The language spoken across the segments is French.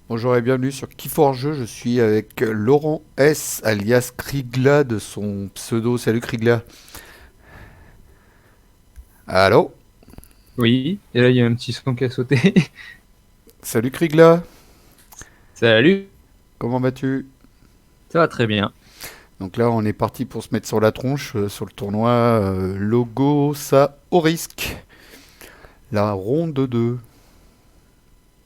Bonjour et bienvenue sur Keyforge. Je suis avec Laurent S, alias Krigla de son pseudo. Salut Krigla. Allô? Oui, et là il y a un petit son qui a sauté. Salut Krigla. Salut, Comment vas-tu? ça va très bien. Donc là, on est parti pour se mettre sur la tronche sur le tournoi Logo Ça au risque. La ronde 2.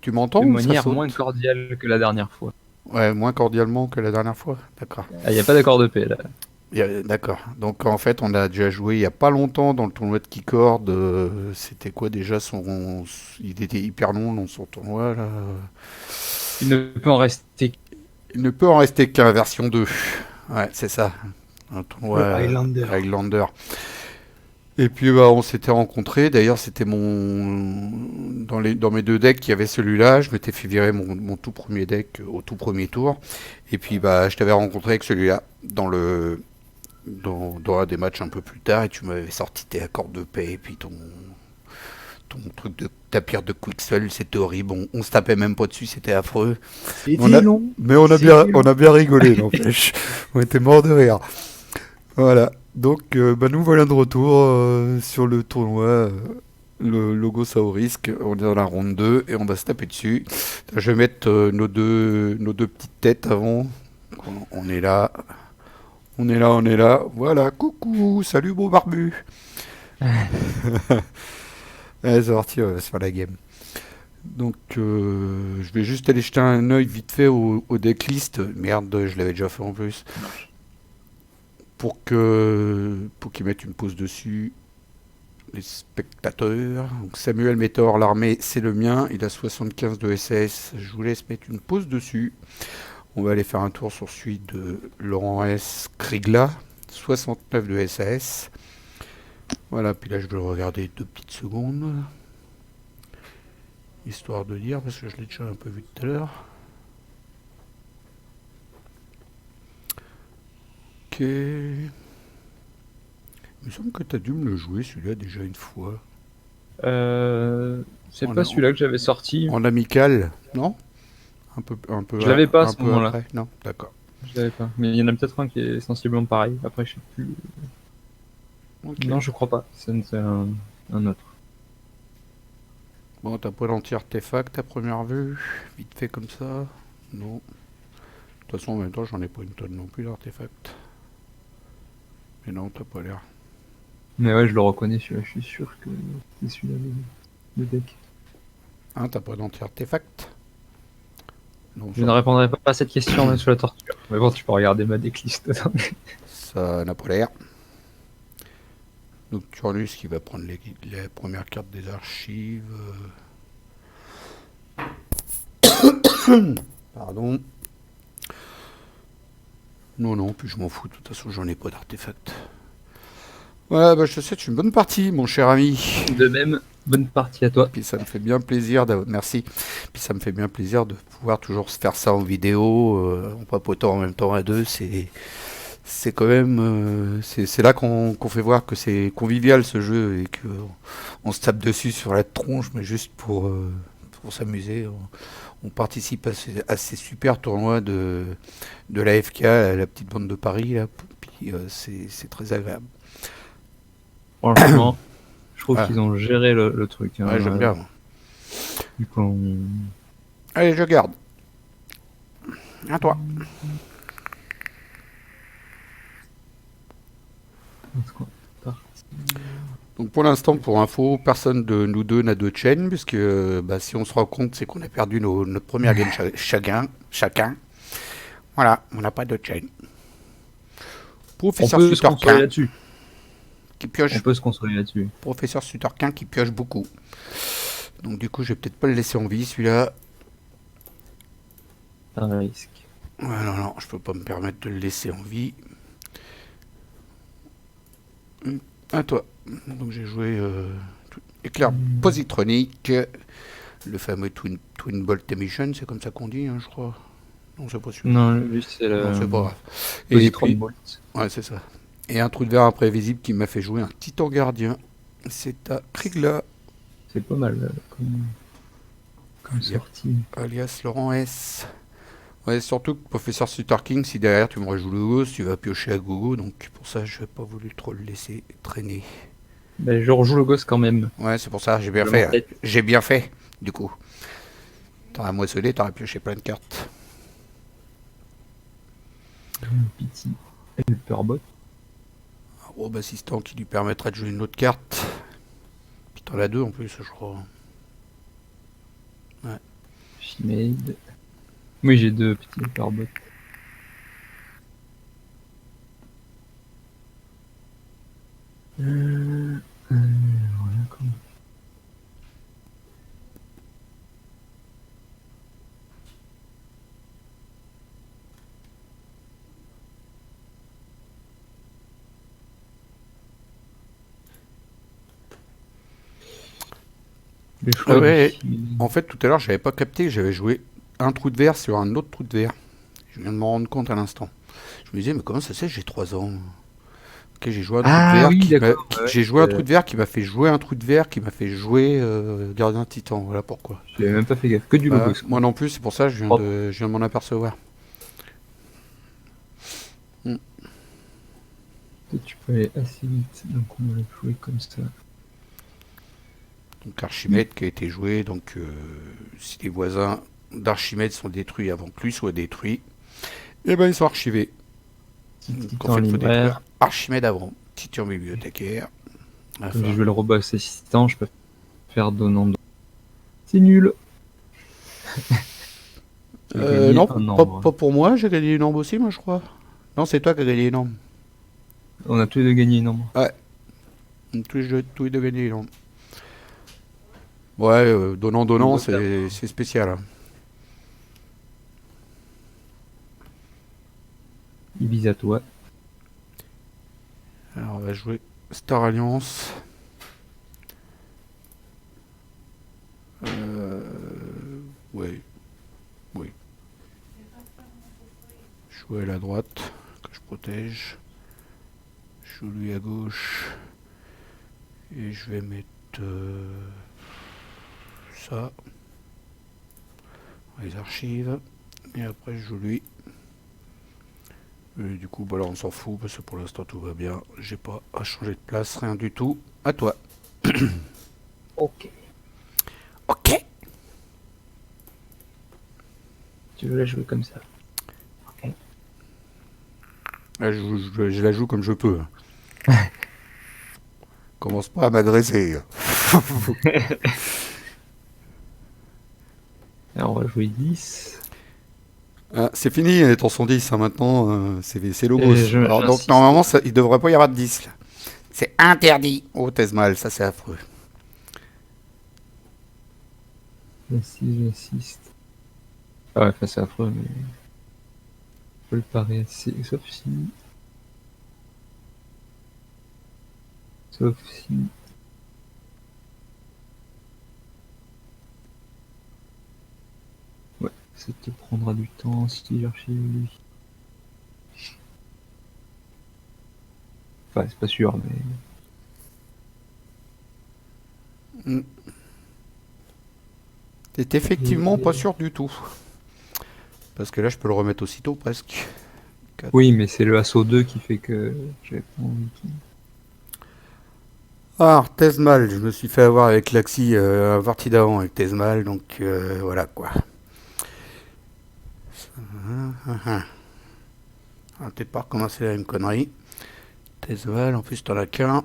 Tu m'entends De ou ça manière moins saute? cordiale que la dernière fois. Ouais, moins cordialement que la dernière fois. D'accord. Ah, il n'y a pas d'accord de paix là. D'accord. Donc en fait, on a déjà joué il y a pas longtemps dans le tournoi de Keycord. C'était quoi déjà son. Il était hyper long dans son tournoi là. Il ne peut en rester Il ne peut en rester qu'un version 2. Ouais, c'est ça. Un tournoi Le Highlander. Highlander. Et puis bah, on s'était rencontrés. D'ailleurs, c'était mon. Dans mes deux decks, il y avait celui-là. Je m'étais fait virer mon tout premier deck au tout premier tour. Et puis bah, je t'avais rencontré avec celui-là dans un des matchs un peu plus tard. Et tu m'avais sorti tes accords de paix. Et puis ton truc de ta pierre de Quixel, c'était horrible. On se tapait même pas dessus, c'était affreux. On C'était a, long. mais on a bien, C'était on long. a bien rigolé, n'empêche. On était morts de rire. Voilà. Donc, bah, nous voilà de retour sur le tournoi, le logo ça au risque. On est dans la ronde 2 et on va se taper dessus. Je vais mettre nos deux petites têtes avant. On est là. On est là, on est là. Voilà, coucou, salut beau barbu. Allez, c'est parti, on va se faire la game. Donc, je vais juste aller jeter un œil vite fait au decklist. Merde, je l'avais déjà fait en plus. Pour qu'ils mettent une pause dessus. Les spectateurs. Donc Samuel Métor, l'armée, c'est le mien. Il a 75 de SS. Je vous laisse mettre une pause dessus. On va aller faire un tour sur celui de Laurent S. Krigla, 69 de SAS. Voilà, puis là je vais le regarder 2 petites secondes. Histoire de dire, parce que je l'ai déjà un peu vu tout à l'heure. Ok. Il me semble que tu as dû me le jouer celui-là déjà une fois. C'est En, pas en, celui-là que j'avais sorti. en amical, non? Je l'avais pas à un ce peu moment-là. après, non? D'accord. Je l'avais pas. Mais il y en a peut-être un qui est sensiblement pareil. Après, je sais plus. Ok. Non, je crois pas. C'est un autre. Bon, t'as pas l'anti-artefact à première vue? Vite fait comme ça? Non. De toute façon, en même temps, j'en ai pas une tonne non plus d'artefacts. Mais non, t'as pas l'air. Mais ouais, je le reconnais celui-là. Je suis sûr que c'est celui-là le deck. Hein, t'as pas d'anti-artefact? Non, Je ne répondrai pas à cette question sur la torture. Mais bon, tu peux regarder ma decklist. ça n'a pas l'air. Nocturnus qui va prendre les premières cartes des archives. Pardon. Non, non, puis je m'en fous. De toute façon, j'en ai pas d'artefact. Voilà, bah, je te souhaite une bonne partie, mon cher ami. De même, bonne partie à toi. Puis ça me fait bien plaisir merci. Puis ça me fait bien plaisir de pouvoir toujours se faire ça en vidéo, en papotant en même temps à deux. C'est quand même, c'est là qu'on fait voir que c'est convivial ce jeu et que on se tape dessus sur la tronche, mais juste pour s'amuser. On participe à ces super tournois de l'AFK, la petite bande de Paris là. Puis c'est très agréable. Franchement, je trouve Voilà. qu'ils ont géré le truc. Hein. Ouais, j'aime bien. Moi. Du coup, Allez, je garde. À toi. Donc pour l'instant, pour info, personne de nous deux n'a de chain, puisque bah, si on se rend compte, c'est qu'on a perdu notre première game chacun. Voilà, on n'a pas de chain. on Professeur peut se consoler Sutterkin là-dessus. qui On pioche. peut se consoler là-dessus. Professeur Sutterkin qui pioche beaucoup. Donc du coup, je vais peut-être pas le laisser en vie celui-là. Un risque. Ouais, non, non, je peux pas me permettre de le laisser en vie. À toi. Donc j'ai joué éclair positronique, le fameux Twin Bolt Emission, c'est comme ça qu'on dit, hein, je crois. Non, c'est pas sûr. Non, lui, c'est Non, le c'est pas grave. Et Positron puis, Bolt. ouais, c'est ça. Et un trou de verre imprévisible qui m'a fait jouer un Titan Gardien. C'est à Krigla. C'est pas mal comme sortie. Alias Laurent S. Ouais, surtout que Professeur Sutter King, si derrière tu me rejoues le Ghost, tu vas piocher à gogo, donc pour ça je n'ai pas voulu trop le laisser traîner. Ben, je rejoue le gosse quand même. Ouais, c'est pour ça, j'ai bien Je fait. m'entête. J'ai bien fait, du coup. T'aurais moissonné, t'aurais pioché plein de cartes. Pity. Helperbot. Un robe assistant qui lui permettra de jouer une autre carte. Puis t'en as deux en plus, je crois. Ouais. Shimade. Oui, j'ai 2 petits Helperbot. Voilà comment. Les Ah choix ouais, du... en fait tout à l'heure j'avais pas capté que j'avais joué un trou de verre sur un autre trou de verre. Je viens de m'en rendre compte à l'instant. Je me disais, mais comment ça se fait, j'ai 3 ans. Ok, j'ai joué un trou de Ah verre oui, qui m'a, d'accord. Ouais, j'ai joué un trou de verre qui m'a fait jouer un trou de verre qui m'a fait jouer Gardien Titan. Voilà pourquoi. j'avais même pas fait gaffe. Que du Bah, logos. moi non plus, c'est pour ça que Propre. je viens de m'en apercevoir. Hmm. Peut-être tu peux aller assez vite, donc on va le jouer comme ça. Donc Archimède qui a été joué, donc si les voisins d'Archimède sont détruits avant que lui soit détruit, eh ben ils sont archivés. Donc en Titan fait, il faut détruire libraire. Archimède avant. Titan bibliothécaire. Comme j'ai Enfin, joué le robot assistant, je peux faire donnant. C'est nul. J'ai gagné non, un pas, nombre. pas pour moi, j'ai gagné une arme aussi, moi je crois. Non, c'est toi qui as gagné une arme. On a tous les deux gagné un nombre. Ouais, tous les deux gagné une arme. Ouais, donnant, c'est spécial. Hein. Ibiza toi. Alors on va jouer Star Alliance. Ouais, oui. Jouer à la droite, que je protège. Je joue lui à gauche. Et je vais mettre ça. Les archives. Et après je joue lui. Et du coup, bah là on s'en fout parce que pour l'instant tout va bien. J'ai pas à changer de place, rien du tout. À toi. Ok. Ok. Tu veux la jouer comme ça. Ok. Là, je la joue comme je peux. Commence pas à m'adresser. Alors on va jouer 10. Ah, c'est fini les temps sont 10 hein, maintenant, c'est logos. Et Alors donc j'insiste. normalement il devrait pas y avoir de 10 là. C'est interdit. Oh Tesmal, ça c'est affreux. J'insiste. Ah ouais, enfin, c'est affreux, mais... Je peux le parer assez. Sauf si... Sauf si... Ouais, ça te prendra du temps si j'archive lui. Enfin, c'est pas sûr, mais... C'est effectivement pas sûr du tout. Parce que là je peux le remettre aussitôt presque. Oui, mais c'est le Assaut 2 qui fait que j'avais pas envie qu'il... Ah, Tesmal, je me suis fait avoir avec l'Axi un partie d'avant avec Tesmal, donc voilà quoi. Ah, peut-être pas recommencer la même connerie. Tesmal, en plus t'en as qu'un.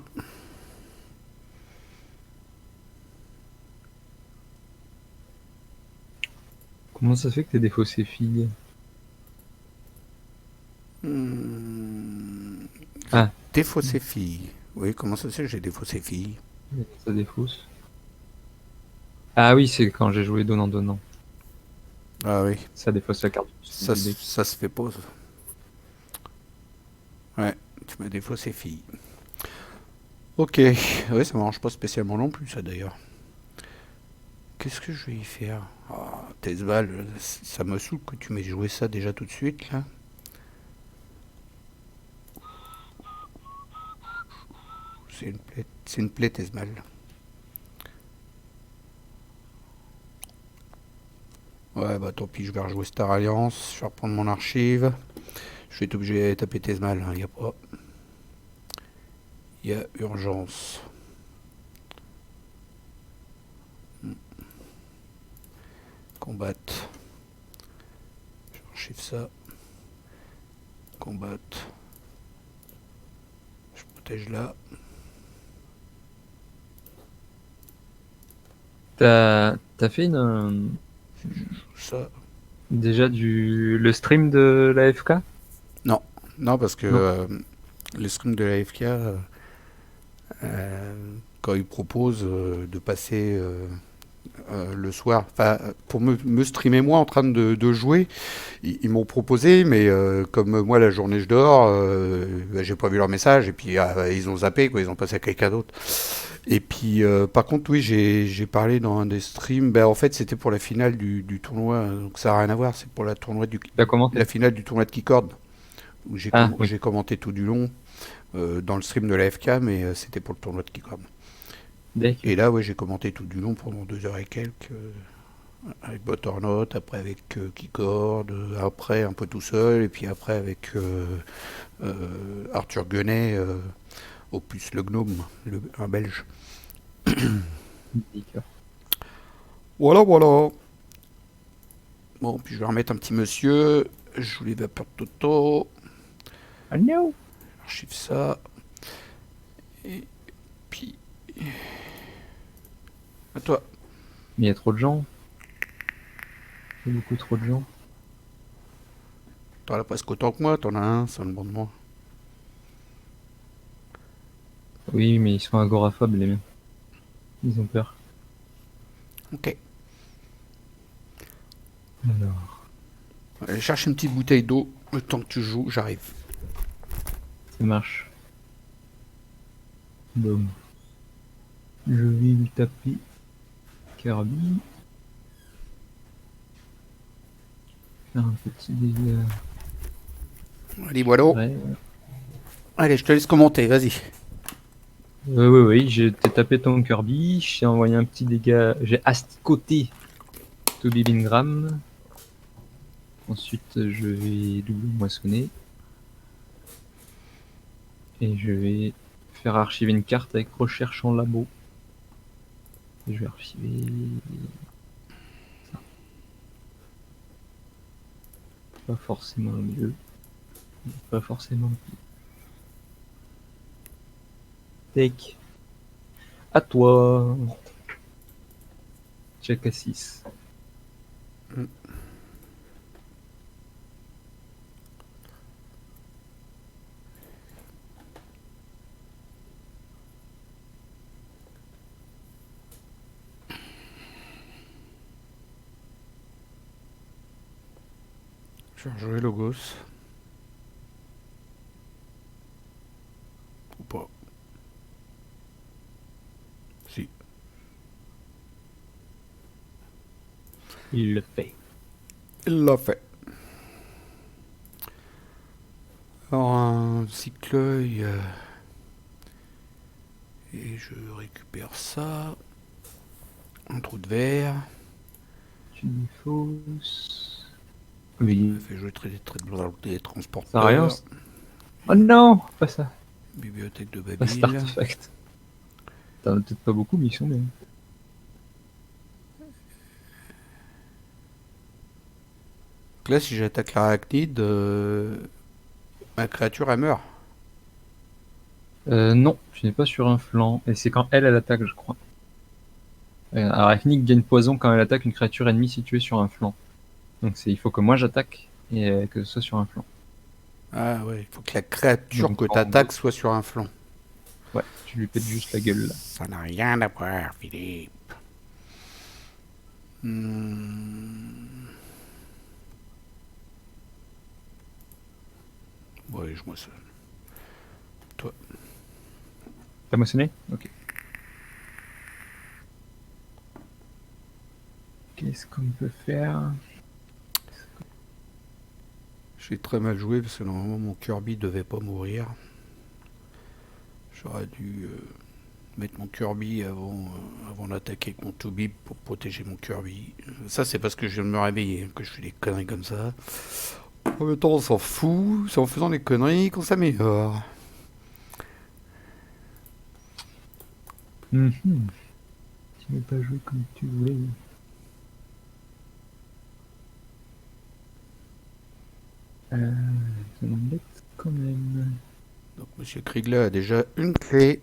Comment ça se fait que t'as défaussé fille? Hmm, Ah, défaussé fille. Oui, comment ça se fait que j'ai défaussé fille? ça défausse. Ah oui, c'est quand j'ai joué donnant-donnant. Ah oui, Ça défausse la carte. ça se fait pas. Ouais, tu m'as défaussé fille. Ok, ouais, ça m'arrange pas spécialement non plus ça d'ailleurs. Qu'est-ce que je vais y faire? Ah, Tesval, ça me saoule que tu m'aies joué ça déjà tout de suite là. C'est une plaie Tesmal. Ouais, bah tant pis, je vais rejouer Star Alliance. Je vais reprendre mon archive. Je vais être obligé de taper Tesmal. Il a pas. Il y a urgence. Combat. J'archive ça. Combat. Je protège là. T'as fait Ça. déjà le stream de l'AFK? Non. Non, parce que Non. le stream de la FK, quand il propose de passer le soir, enfin, pour me streamer moi en train de jouer, ils m'ont proposé, mais comme moi la journée je dors, bah, j'ai pas vu leur message, et puis ils ont zappé, quoi, ils ont passé à quelqu'un d'autre. Et puis par contre, oui, j'ai parlé dans un des streams, ben, en fait c'était pour la finale du tournoi, donc ça n'a rien à voir, c'est pour T'as commenté? la finale du tournoi de Keycord, où Ah oui. j'ai commenté tout du long dans le stream de la FK, mais c'était pour le tournoi de Keycord. D'accord. Et là, ouais, j'ai commenté tout du long pendant 2 heures et quelques, avec Butternote, après avec Keycord, après un peu tout seul, et puis après avec Arthur Guenet, Opus le Gnome, un Belge. D'accord. Voilà, voilà. Bon, puis je vais remettre un petit monsieur. Je voulais vapeur de Toto. Ah non. Archive ça. Et puis, à toi. Mais il y a trop de gens. Il y a beaucoup trop de gens. T'en as presque autant que moi, t'en as un, c'est un bon de moi. Oui, mais ils sont agoraphobes, les mecs. Ils ont peur. Ok. Alors, Allez, cherche une petite bouteille d'eau. Le temps que tu joues, j'arrive. ça marche. Boum. Je vais lui taper Kirby. Faire un petit dégât. Allez, voilà. Ouais. Allez, je te laisse commenter, vas-y. Oui, j'ai tapé ton Kirby, j'ai envoyé un petit dégât, j'ai asticoté Toby Bingram. Ensuite, je vais double moissonner. Et je vais faire archiver une carte avec recherche en labo. Et je vais archiver ça. Pas forcément le mieux. Pas forcément le pire. Take. À toi. Check à 6. Je vais rejouer Logos. Ou pas. Si. Il le fait. Il l'a fait. Alors, un cycleuil. Et je récupère ça. Un trou de verre. Tu défausses. Ça Oui. fait jouer des Ça a rien. transporteurs. Oh non, pas ça. Bibliothèque de Pas cet Babil. artefact. T'en as peut-être pas beaucoup, mais ils sont bien. Donc là, si j'attaque l'arachnide, ma créature, elle meurt. Non, tu n'es pas sur un flanc. Et c'est quand elle attaque, je crois. Arachnique gagne poison quand elle attaque une créature ennemie située sur un flanc. Donc il faut que moi j'attaque et que ce soit sur un flanc. Ah ouais, il faut que la créature Donc que tu attaques soit sur un flanc. ouais, tu lui pètes juste la gueule là. Ça n'a rien à voir, Philippe. Hmm. Ouais, je moissonne. Toi. T'as moissonné? Ok. Qu'est-ce qu'on peut faire? J'ai très mal joué parce que normalement mon Kirby devait pas mourir. J'aurais dû mettre mon Kirby avant d'attaquer avec mon Toubib pour protéger mon Kirby. Ça, c'est parce que je viens de me réveiller hein, que je fais des conneries comme ça. En même temps, on s'en fout. C'est en faisant des conneries qu'on s'améliore. Mhm. Tu n'as pas joué comme tu voulais. Ça m'embête quand même. Donc, Monsieur Kriegler a déjà une clé.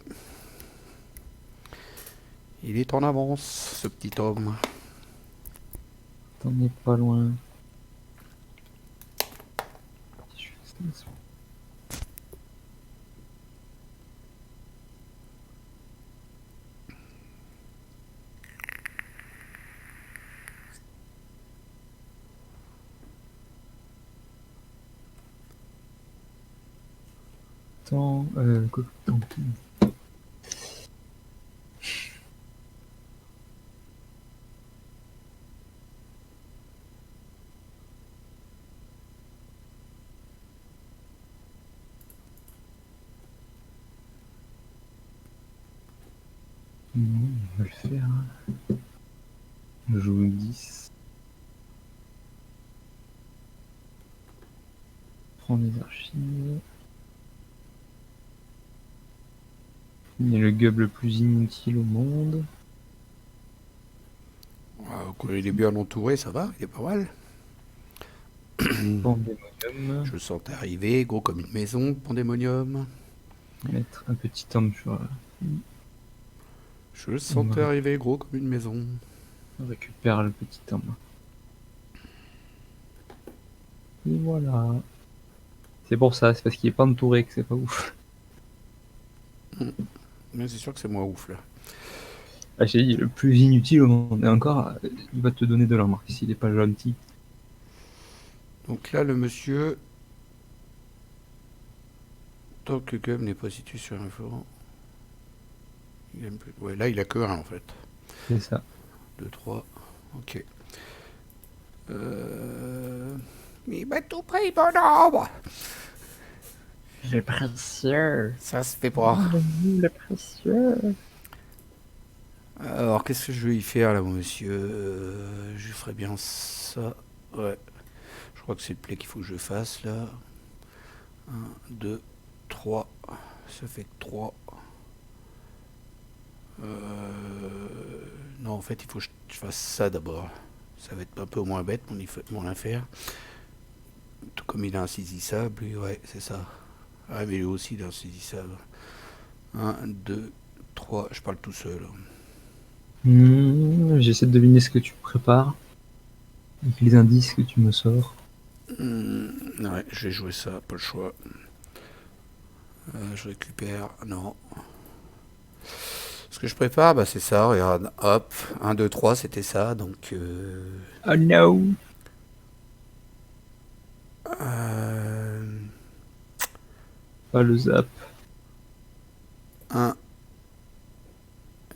Il est en avance, ce petit homme. T'en es pas loin. Je fais ça. Attends, quoi que non, on va le faire. Je joue 10. Prends les archives. Il est le gueule le plus inutile au monde. Quand il est bien entouré, ça va, il est pas mal. Pandémonium. Je le sentais arriver, gros comme une maison, Pandémonium. Mettre un petit homme sur. Je le sentais arriver, gros comme une maison. On récupère le petit homme. Et voilà. C'est pour ça, c'est parce qu'il est pas entouré que c'est pas ouf. Mais c'est sûr que c'est moins ouf là. Ah, j'ai dit, le plus inutile au monde. Et encore, il va te donner de l'arme s'il est pas gentil. Donc là, le monsieur. Tant que le n'est pas situé sur un fort. Il aime plus. Ouais, là, il a que un en fait. C'est ça. 2, 3. Ok. Il va tout pris, bonhomme. Le précieux. Ça se fait pas. Le précieux. Alors, qu'est-ce que je vais y faire là, mon monsieur je ferai bien ça. Ouais. Je crois que c'est le play qu'il faut que je fasse là. 1, 2, 3. Ça fait 3. Non, en fait, il faut que je fasse ça d'abord. Ça va être un peu moins bête, mon affaire. Tout comme il est insaisissable, lui, ouais, c'est ça. Ah, mais lui aussi, il est insaisissable. 1, 2, 3. Je parle tout seul. J'essaie de deviner ce que tu prépares. Avec les indices que tu me sors. Ouais, je vais jouer ça, pas le choix. Je récupère. Non. Ce que je prépare, bah, c'est ça. Regarde, hop. 1, 2, 3, c'était ça. Donc. Oh no! Pas le zap. 1.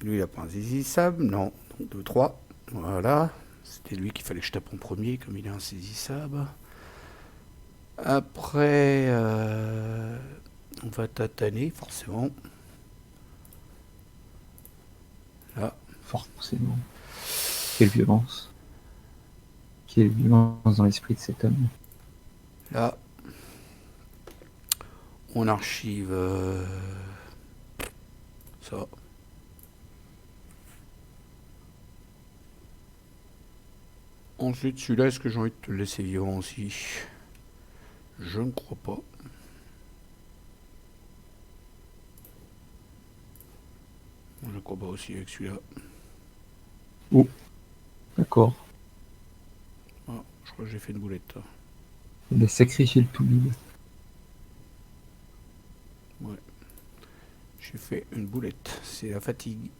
Lui, il a pas un insaisissable. Non. Donc 2, 3. Voilà. C'était lui qu'il fallait que je tape en premier, comme il est insaisissable. Après, on va tataner, forcément. Là. Forcément. Quelle violence. Quelle violence dans l'esprit de cet homme. Là. On archive ça. Ensuite, celui-là, est-ce que j'ai envie de te le laisser vivant aussi? Je ne crois pas. Je ne crois pas aussi avec celui-là. Oh. D'accord. Ah, je crois que j'ai fait une boulette. Là. Il a sacrifié le Toubib. Ouais. J'ai fait une boulette. C'est la fatigue.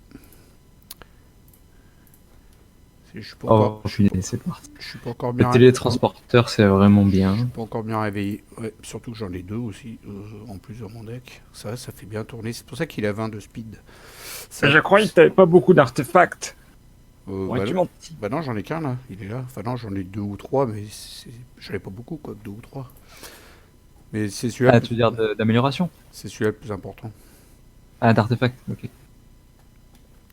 Je suis pas encore. Oh, punaise, c'est parti. Je suis pas encore Le bien. télétransporteur, c'est vraiment Je bien. suis pas encore bien réveillé. Ouais, surtout que j'en ai 2 aussi en plus dans mon deck. Ça fait bien tourner. C'est pour ça qu'il a 20 de speed. Ça... Je croyais que t'avais pas beaucoup d'artefacts. Bah, bah non, j'en ai qu'un là. Il est là. Enfin non, j'en ai 2 ou 3, mais j'en ai pas beaucoup quoi, 2 ou 3. Mais c'est celui-là. Ah, tu veux dire d'amélioration? C'est celui-là le plus important. Ah, d'artefact, ok.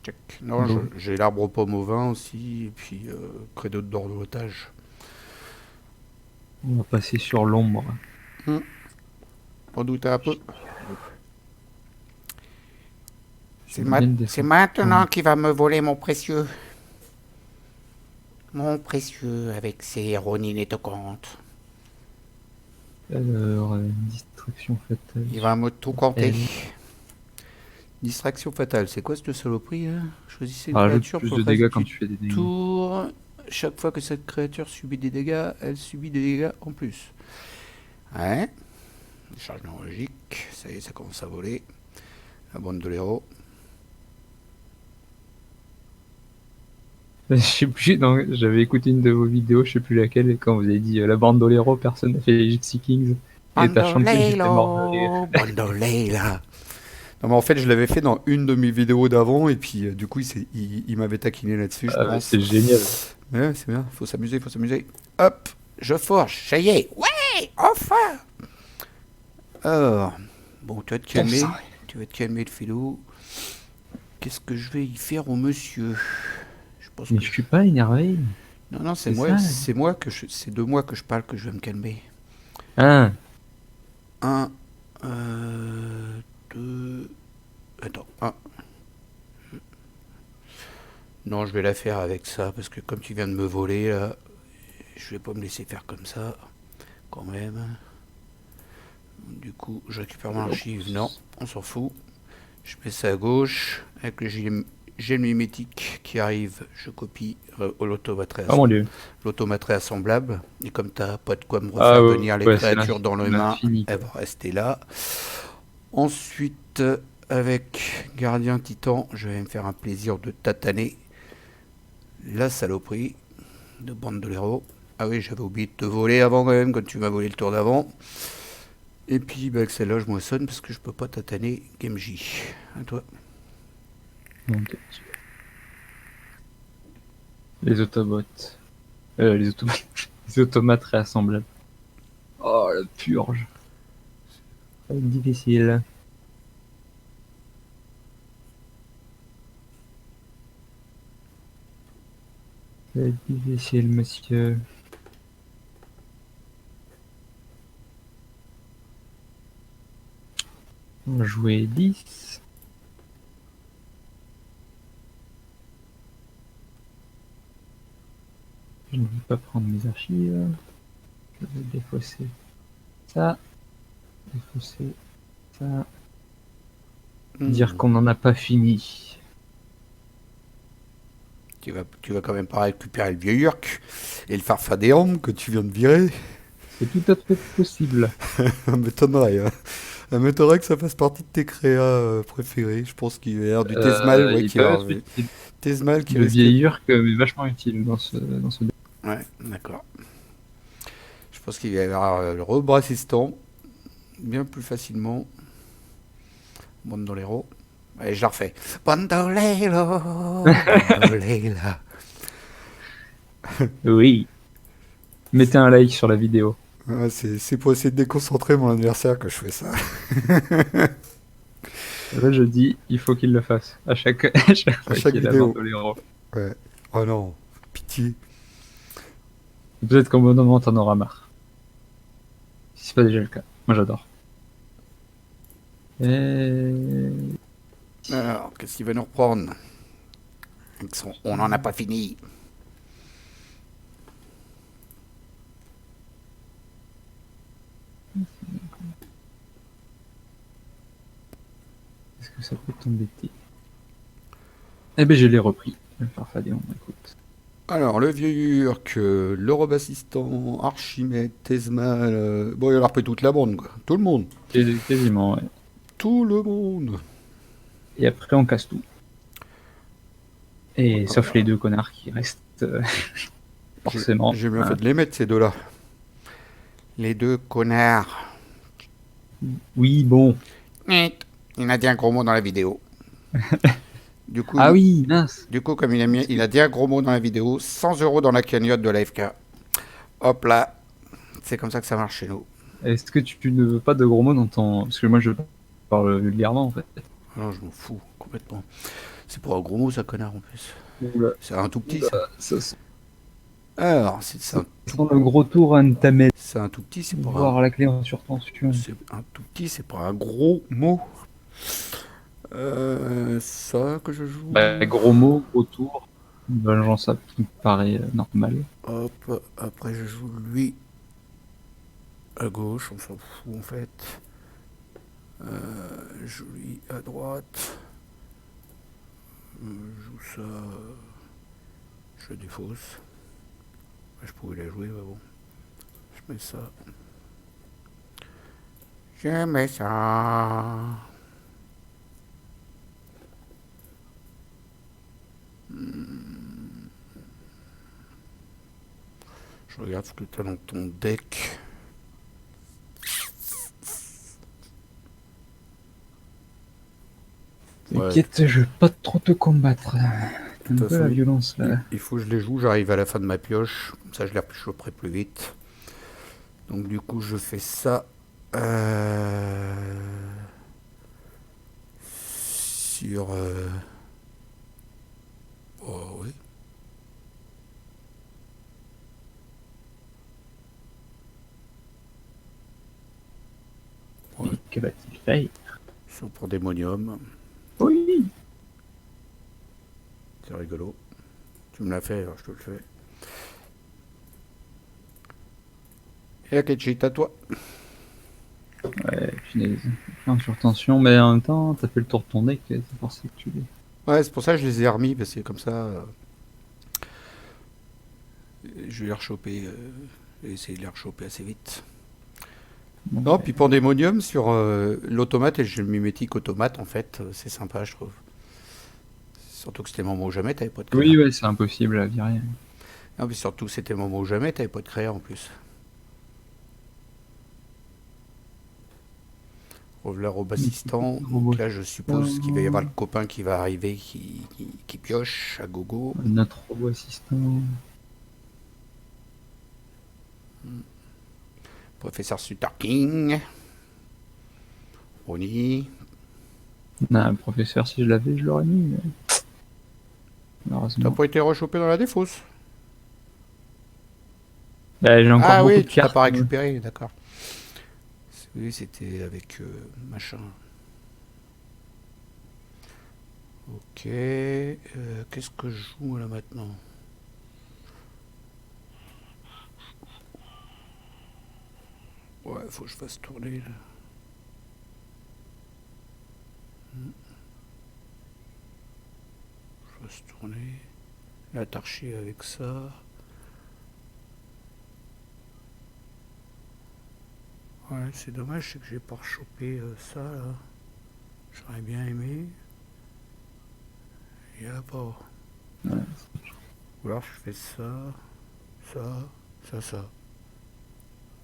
Check. Non, Donc. j'ai l'arbre aux pommes au vin aussi, et puis credo d'or de l'otage. On va passer sur l'ombre. Redouter un peu. Je viens de C'est descendre. maintenant qu'il va me voler mon précieux. Mon précieux avec ses ronines toquantes. Alors, distraction fatale. Il va me tout compter. Elle. Distraction fatale, c'est quoi cette saloperie là? Choisissez une Rajoute créature plus pour de le reste dégâts quand du tu fais des dégâts. tour. Chaque fois que cette créature subit des dégâts, elle subit des dégâts en plus. Ouais. Chargement logique. Ça y est, ça commence à voler. La bande de l'héros. Je sais plus, j'avais écouté une de vos vidéos, je sais plus laquelle, et quand vous avez dit la bande d'Olero, personne n'a fait les Gypsy Kings. Et t'as chanté, j'étais mort de rire. Bandoleila. Non mais en fait je l'avais fait dans une de mes vidéos d'avant et puis du coup il m'avait taquiné là-dessus je Ah, pense. c'est génial. Ouais c'est bien, faut s'amuser, faut s'amuser. Hop, je forge, ça y est. Ouais, enfin. Alors, bon tu vas te calmer, tu vas te calmer le filou. Qu'est-ce que je vais y faire au monsieur? Je pense Mais que je suis pas énervé. non c'est c'est ça. moi que c'est de moi que je parle que je vais me calmer. Ah, 1, 2... Attends, 1. Non, je vais la faire avec ça, parce que comme tu viens de me voler, là, je vais pas me laisser faire comme ça, quand même. Du coup, je récupère mon archive. Non, on s'en fout. Je mets ça à gauche, avec le gel mimétique qui arrive, je copie oh mon dieu. l'automate réassemblable. Et comme t'as pas de quoi me Ah refaire ouais, venir les ouais, c'est créatures dans le main, l'infini, elles quoi. vont rester là. Ensuite, avec Gardien Titan, je vais me faire un plaisir de tataner la saloperie de bande de l'héros. Ah oui, j'avais oublié de te voler avant quand même, quand tu m'as volé le tour d'avant. Et puis, avec celle-là, je moissonne parce que je peux pas tataner Gamji. À toi. Donc, les Autobots. Les Autobots. Les automates réassemblables. Oh, la purge. Ça va être difficile. Ça va être difficile, monsieur. On va jouer 10. Je ne vais pas prendre mes archives. Je vais défausser ça. Défausser ça. Dire qu'on n'en a pas fini. Tu vas quand même pas récupérer le vieux Urk et le farfadéum que tu viens de virer. C'est tout à fait possible. Ça m'étonnerait. Hein. Ça m'étonnerait que ça fasse partie de tes créas préférés. Je pense qu'il va y avoir du Tezmal, ouais, Il qui peut va être utile. Tezmal qui Le risque. vieil Urk est vachement utile dans ce Ouais, d'accord. Je pense qu'il va y avoir le rebras assistant bien plus facilement. Bandolero. Allez, je la refais. Bandolero, Bandolera. Oui. Mettez un like sur la vidéo. Ouais, c'est pour essayer de déconcentrer mon adversaire que je fais ça. Là, je dis, il faut qu'il le fasse. À chaque fois chaque qu'il a vidéo. Bandolero. Ouais. Oh non, pitié. Peut-être qu'au bout d'un moment, t'en auras marre. Si c'est pas déjà le cas. Moi, j'adore. Alors, qu'est-ce qu'il va nous reprendre? On n'en a pas fini. Est-ce que ça peut t'embêter? Eh ben, je l'ai repris. Le Farfadéon, écoute. Alors, le vieux Urk, le robe assistant, Archimède, Tezmal. Bon, il a repris toute la bande, quoi. Tout le monde. Quasiment, ouais. Tout le monde. Et après, on casse tout. Et sauf les deux connards qui restent. Forcément. J'ai bien fait de les mettre, ces deux-là. Les deux connards. Oui, bon. Il a dit un gros mot dans la vidéo. Du coup, Ah oui, mince. Du coup, comme il a dit un gros mot dans la vidéo, 100 € dans la cagnotte de l'AFK. Hop là. C'est comme ça que ça marche chez nous. Est-ce que tu ne veux pas de gros mots dans ton... Parce que moi, je parle vulgairement, en fait. Non, je m'en fous complètement. C'est pour un gros mot, ça, connard, en plus. Oula, C'est un tout petit, ça. ça sent Alors, le gros tour à Ntamed. c'est un tout petit, c'est pour un... Voir la clé en surtension. C'est un tout petit, c'est pour un gros mot. Ça que je joue. Bah, gros mot, gros tour. Bah, genre ça qui me paraît normal. Hop, après je joue lui à gauche, on s'en fout en fait. Je joue lui à droite. Je joue ça. Je défausse. Je pouvais la jouer, mais bon. Je mets ça. Je mets ça. Je regarde ce que tu as dans ton deck. Ouais. T'inquiète, je vais pas trop te combattre. T'as un toute peu la façon, violence là. Il faut que je les joue, j'arrive à la fin de ma pioche. Comme ça, je les choperai plus vite. Donc, du coup, je fais ça. Sur. Oh, oui. Ouais. Mais que va-t-il faire? Sur pour démonium. Oui. C'est rigolo. Tu me l'as fait, alors je te le fais. Et Akechi, à toi. Ouais, punaise. En surtension, mais en même temps, t'as fait le tour de ton deck, c'est pour ça que tu l'es. Ouais, c'est pour ça que je les ai remis, parce que comme ça, je vais les rechoper. Je vais essayer de les rechoper assez vite. Bon, Non, puis Pandémonium sur l'automate et le mimétique automate, en fait, c'est sympa, je trouve. Surtout que c'était le moment ou jamais, t'avais pas de créa. oui, ouais, c'est impossible à virer. Non, mais surtout c'était le moment ou jamais, t'avais pas de créa en plus. Revenir au assistant. Donc là, je suppose qu'il va y avoir le copain qui va arriver, qui pioche à gogo. Notre robot assistant. Professeur Sutter King. Ronnie. Non, le professeur, si je l'avais, je l'aurais mis. Mais... T'as malheureusement. pas été rechopé dans la défausse? Bah, j'ai encore Ah beaucoup oui, de tu l'as cartes. pas récupéré, d'accord. Oui, c'était avec machin. Ok. Qu'est-ce que je joue là maintenant? Ouais, faut que je fasse tourner là. Je fasse tourner. La tarchée avec ça. Ouais, c'est dommage, c'est que j'ai pas rechopé ça là. J'aurais bien aimé. Il y a pas. Ouais. Ou alors je fais ça, ça.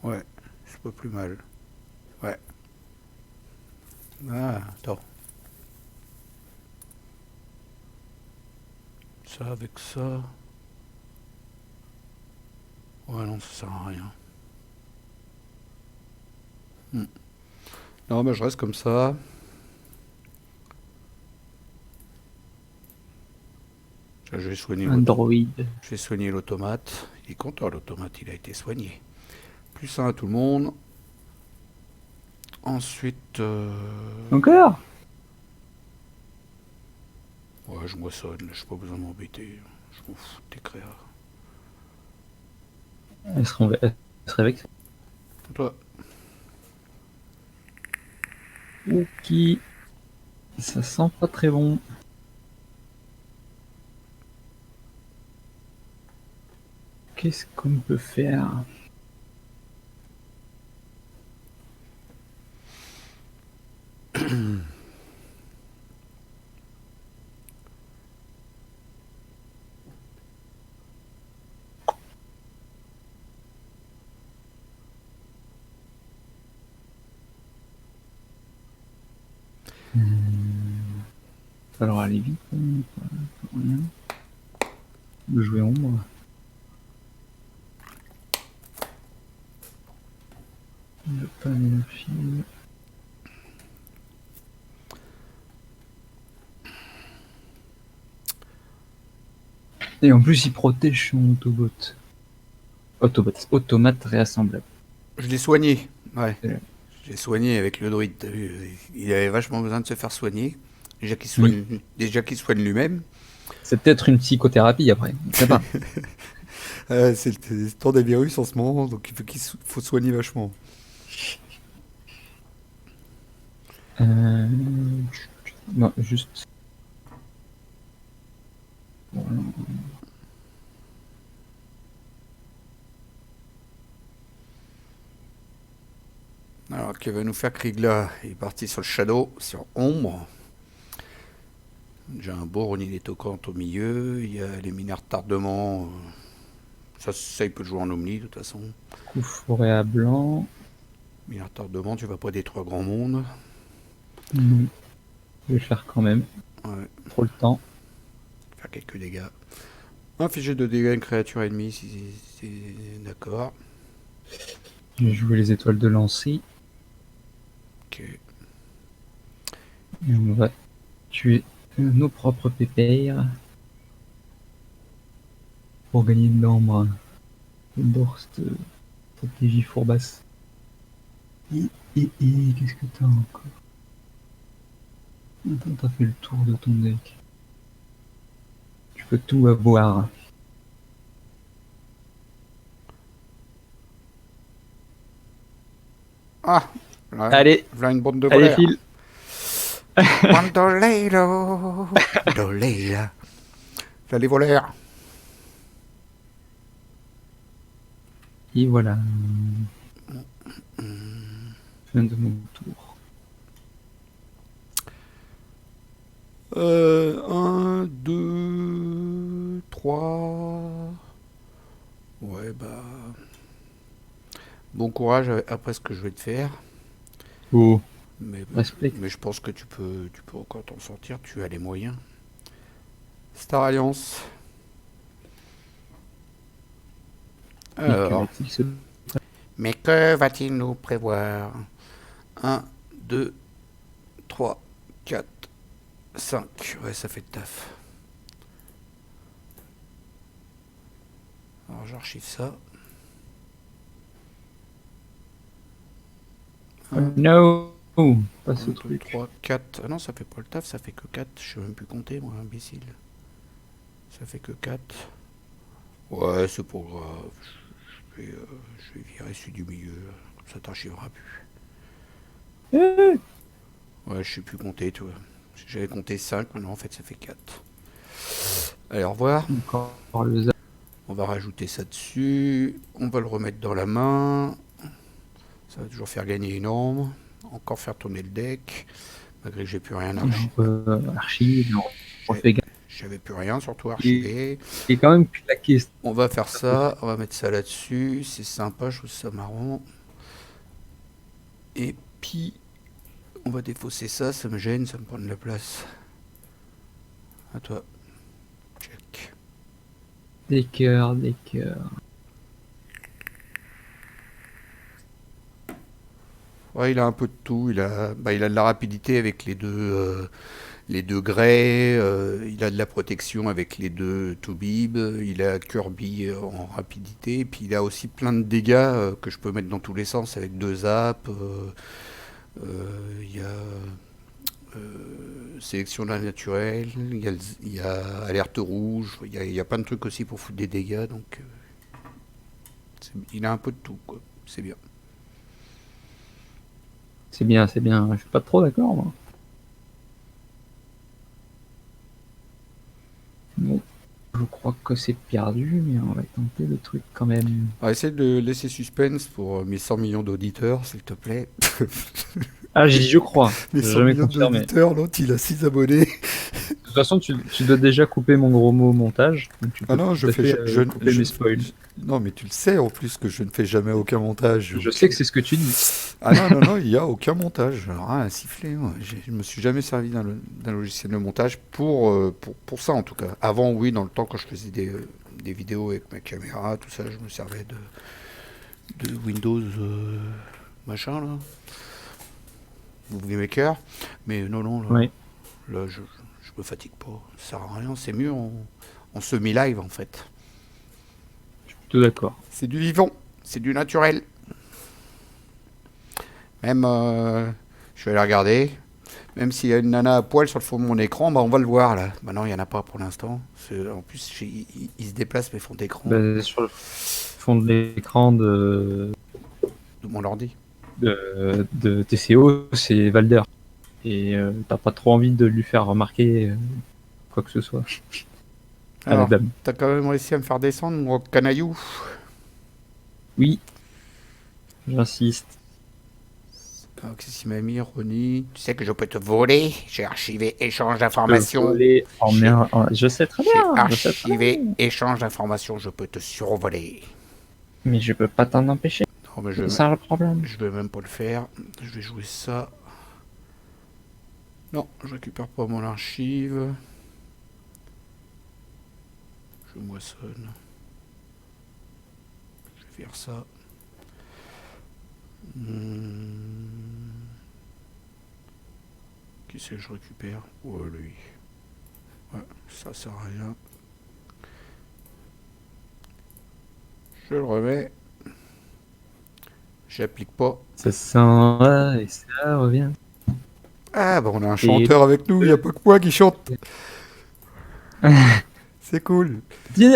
Ouais, c'est pas plus mal. Ouais. Ah, attends. Ça avec ça. Ouais, non, ça sert à rien. Non, bah je reste comme ça. Je vais soigner Android. Je vais soigner l'automate. Il est content, l'automate, il a été soigné. Plus un à tout le monde. Ensuite, Encore? ouais, je moissonne, là, j'ai pas besoin de m'embêter. Je m'en fous de tes créas. Elle serait vexée. Toi, Ok. Ça sent pas très bon. Qu'est-ce qu'on peut faire? Falloir aller vite. Rien. De jouer ombre. Il n'y a pas d'énergie. Et en plus, il protège son automate réassemblable. Je l'ai soigné, ouais. Ouais. Je l'ai soigné avec le druide, t'as vu. Il avait vachement besoin de se faire soigner. Oui. Déjà qu'il soigne lui-même. C'est peut-être une psychothérapie après. Je sais pas. C'est le temps des virus en ce moment, donc faut soigner vachement. Euh... Non, juste. Voilà. Alors, que va nous faire Krigla? Il est parti sur le Shadow, sur Ombre. J'ai un beau Ronnie Tocante au milieu. Il y a les mineurs tardement. Ça, il peut jouer en Omni de toute façon. Coup forêt à blanc. Mineurs tardement, tu vas pas détruire grand monde. Non. Je vais le faire quand même. Ouais, Trop le temps. faire quelques dégâts. Infliger de dégâts à une créature ennemie, si c'est d'accord. Je vais jouer les étoiles de lancer. Ok. Et on va tuer nos propres pépères. Pour gagner de l'ambre. Dorst, stratégie fourbasse. Qu'est-ce que t'as encore? Attends, t'as fait le tour de ton deck. Tu peux tout avoir. Ah, là, Allez, voilà une bande de allez colère. file. Bandoleiro, Doleila. Là, les voleurs. Et voilà. Fin de mon tour. 1, 2, 3. Ouais, bah. Bon courage après ce que je vais te faire. Oh, Mais, respect. mais je pense que tu peux encore t'en sortir. Tu as les moyens. Star Alliance. Et que Alors, va-t-il se... mais que va-t-il nous prévoir? 1, 2, 3, 4, 5. Ouais, ça fait le taf. Alors, j'archive ça. 1, No, pas ce 2, truc. 3, 4. Ah non, ça fait pas le taf, ça fait que 4. Je sais même plus compter, moi, imbécile. Ça fait que 4. Ouais, c'est pas grave. Je vais virer celui du milieu. Comme ça, t'archiveras plus. Ouais, je sais plus compter, tu vois. J'avais compté 5, maintenant en fait ça fait 4. Allez, au revoir. Encore le zap. On va rajouter ça dessus. On va le remettre dans la main. Ça va toujours faire gagner une ombre. Encore faire tourner le deck. Malgré que j'ai plus rien Archive, on refait gaffe. J'avais plus rien, surtout archivé. Et quand même claqué. On va faire ça. On va mettre ça là-dessus. C'est sympa, je trouve ça marrant. Et puis, on va défausser ça. Ça me gêne, ça me prend de la place. À toi. Check. Des cœurs, des cœurs. Ouais, il a un peu de tout. Il a de la rapidité avec les deux Grey. Il a de la protection avec les deux Toubib. Il a Kirby en rapidité. Et puis il a aussi plein de dégâts que je peux mettre dans tous les sens avec deux zaps. Il y a sélection d'un naturel. Il y a alerte rouge. Il y a plein de trucs aussi pour foutre des dégâts. Donc il a un peu de tout, quoi. C'est bien. C'est bien, c'est bien. Je suis pas trop d'accord, moi. Bon, je crois que c'est perdu, mais on va tenter le truc quand même. On va essayer de laisser suspense pour mes 100 millions d'auditeurs, s'il te plaît. Ah, j'y je crois. Mes J'ai 100 jamais millions confirmé. d'auditeurs, l'autre il a 6 abonnés. De toute façon, tu dois déjà couper mon gros mot au montage. Donc tu peux Ah non, tout à fait, couper mes spoils. Non, mais tu le sais en plus que je ne fais jamais aucun montage. Je sais que c'est ce que tu dis. Ah non, il n'y a aucun montage. Rien à siffler. Moi. Je me suis jamais servi d'un logiciel de montage pour ça en tout cas. Avant, oui, dans le temps quand je faisais des vidéos avec ma caméra, tout ça, je me servais de Windows machin là. Movie Maker. Mais non, là, Oui. là je me fatigue pas. Ça sert à rien. C'est mieux en semi-live en fait. Je suis plutôt d'accord. C'est du vivant, c'est du naturel. Même, je vais aller regarder. Même s'il y a une nana à poil sur le fond de mon écran, bah on va le voir là. Bah non, il n'y en a pas pour l'instant. En plus, ils se déplacent mes fonds d'écran Bah, sur le fond de l'écran de mon ordi. de TCO, c'est Valder. Et t'as pas trop envie de lui faire remarquer quoi que ce soit à la Alors, dame. t'as quand même réussi à me faire descendre, mon canaillou. Oui, j'insiste. Alors, qu'est-ce qu'il m'a mis, Ronnie? Tu sais que je peux te voler. J'ai archivé échange d'informations. Je sais très J'ai bien. Je sais très archivé bien. échange d'informations. Je peux te survoler. Mais je peux pas t'en empêcher. Non, mais C'est ça le problème. je vais même pas le faire. Je vais jouer ça. Non, je récupère pas mon archive. Je moissonne. Je vais faire ça. Qui c'est que je récupère? Oh, lui. Ouais, ça sert à rien. Je le remets. J'applique pas. Ça s'en va et ça revient. Ah, bah on a un chanteur avec nous, il n'y a pas que moi qui chante. C'est cool.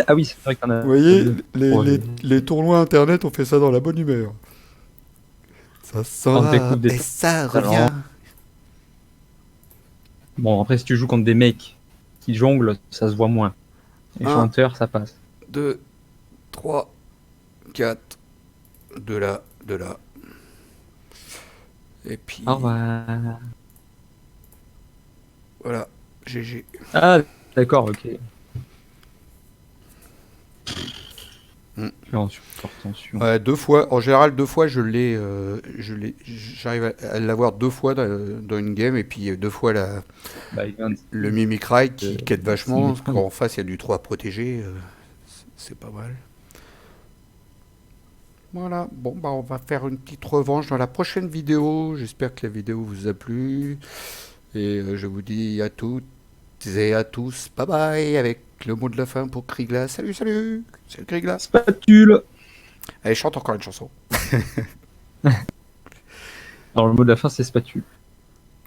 Ah oui, c'est vrai qu'on a. Vous voyez, Ouais. les tournois internet, on fait ça dans la bonne humeur. Ça s'en On va découvre des et ça talents. revient. Bon, après, si tu joues contre des mecs qui jonglent, ça se voit moins. Les Un. chanteurs, ça passe. 2, 3, 4. De là, de là. Et puis, Au revoir. voilà, GG. Ah, d'accord, ok. Je suis en surtension. Ouais, 2 fois, en général 2 fois j'arrive à l'avoir 2 fois dans une game et puis 2 fois Bah, il vient de- le Mimikrai qui aide vachement, parce c'est- qu'en face il y a du 3 à protéger, c'est pas mal. Voilà, bon bah on va faire une petite revanche dans la prochaine vidéo, j'espère que la vidéo vous a plu, et je vous dis à toutes et à tous, bye bye, avec le mot de la fin pour Krigla, salut Krigla. Spatule. Allez, chante encore une chanson. Alors, le mot de la fin, c'est spatule.